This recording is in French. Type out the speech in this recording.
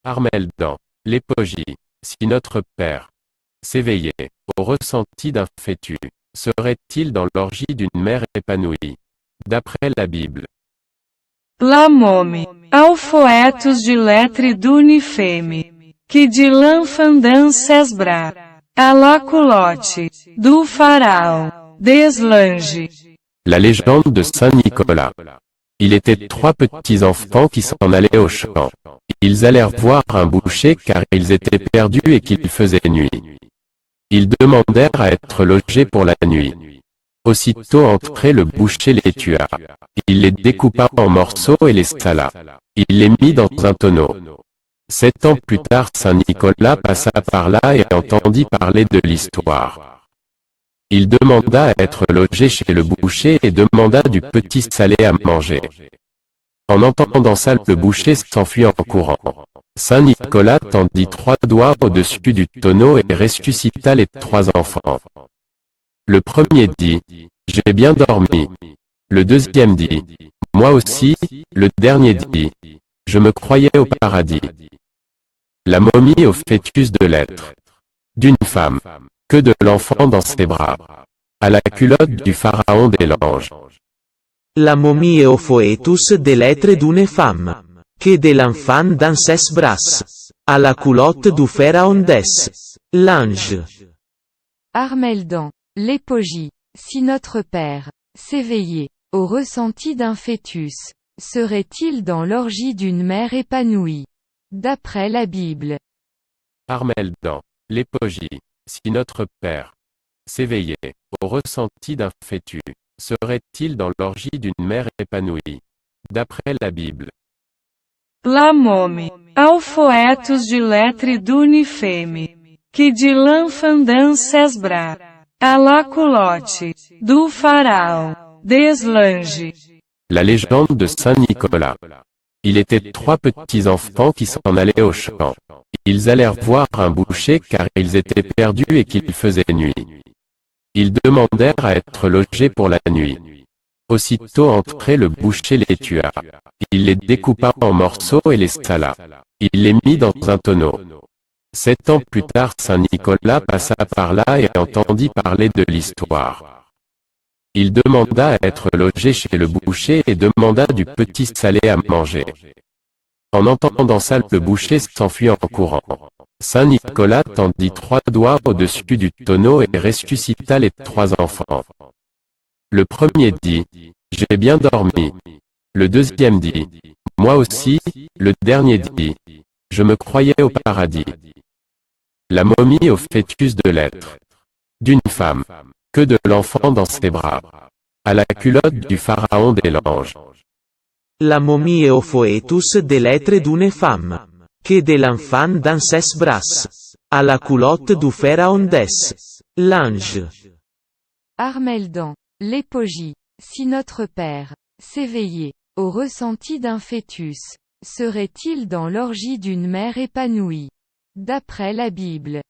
Armel dans l'Épogie. Si notre Père s'éveillait au ressenti d'un fœtus, serait-il dans l'orgie d'une mère épanouie? D'après la Bible. Lamome, ao foetus de letre d'unifeme, que de lanfandan sesbra, à la culotte, du pharaon, deslange. La légende de Saint Nicolas. Il était 3 petits enfants qui s'en allaient au champ. Ils allèrent voir un boucher car ils étaient perdus et qu'il faisait nuit. Ils demandèrent à être logés pour la nuit. Aussitôt entré le boucher les tua. Il les découpa en morceaux et les sala. Il les mit dans un tonneau. 7 ans plus tard, Saint Nicolas passa par là et entendit parler de l'histoire. Il demanda à être logé chez le boucher et demanda du petit salé à manger. En entendant ça, le boucher s'enfuit en courant. Saint Nicolas tendit 3 doigts au-dessus du tonneau et ressuscita les 3 enfants. Le premier dit, « J'ai bien dormi ». Le deuxième dit, « Moi aussi ». Le dernier dit, « Je me croyais au paradis ». La momie au fœtus de l'être d'une femme, que de l'enfant dans ses bras, à la culotte du pharaon des langes. La momie au foetus de l'être d'une femme, que de l'enfant dans ses bras, à la culotte du pharaon des langes. Armel dans l'Épogie. Si notre Père s'éveillait au ressenti d'un fœtus, serait-il dans l'orgie d'une mère épanouie? D'après la Bible. Armel dans l'Épogie. Si notre Père s'éveillait au ressenti d'un fœtus, serait-il dans l'orgie d'une mère épanouie? D'après la Bible. Lamome, ao foetus de letre d'unifeme, que de lanfandan sesbra, à la culotte, du pharaon, deslange. La légende de Saint Nicolas. Il était 3 petits enfants qui s'en allaient au champ. Ils allèrent voir un boucher car ils étaient perdus et qu'il faisait nuit. Ils demandèrent à être logés pour la nuit. Aussitôt entré le boucher les tua. Il les découpa en morceaux et les sala. Il les mit dans un tonneau. 7 ans plus tard, Saint Nicolas passa par là et entendit parler de l'histoire. Il demanda à être logé chez le boucher et demanda du petit salé à manger. En entendant ça, le boucher s'enfuit en courant. Saint Nicolas tendit 3 doigts au-dessus du tonneau et ressuscita les 3 enfants. Le premier dit, « J'ai bien dormi ». Le deuxième dit, « Moi aussi ». Le dernier dit, « Je me croyais au paradis ». La momie au fœtus de l'être d'une femme, que de l'enfant dans ses bras, à la culotte du pharaon des langes. La momie au foetus de l'être d'une femme, que de l'enfant dans ses bras, à la culotte du pharaon des langes. Armel dans l'Épogie. Si notre Père s'éveillait au ressenti d'un fœtus, serait-il dans l'orgie d'une mère épanouie? D'après la Bible.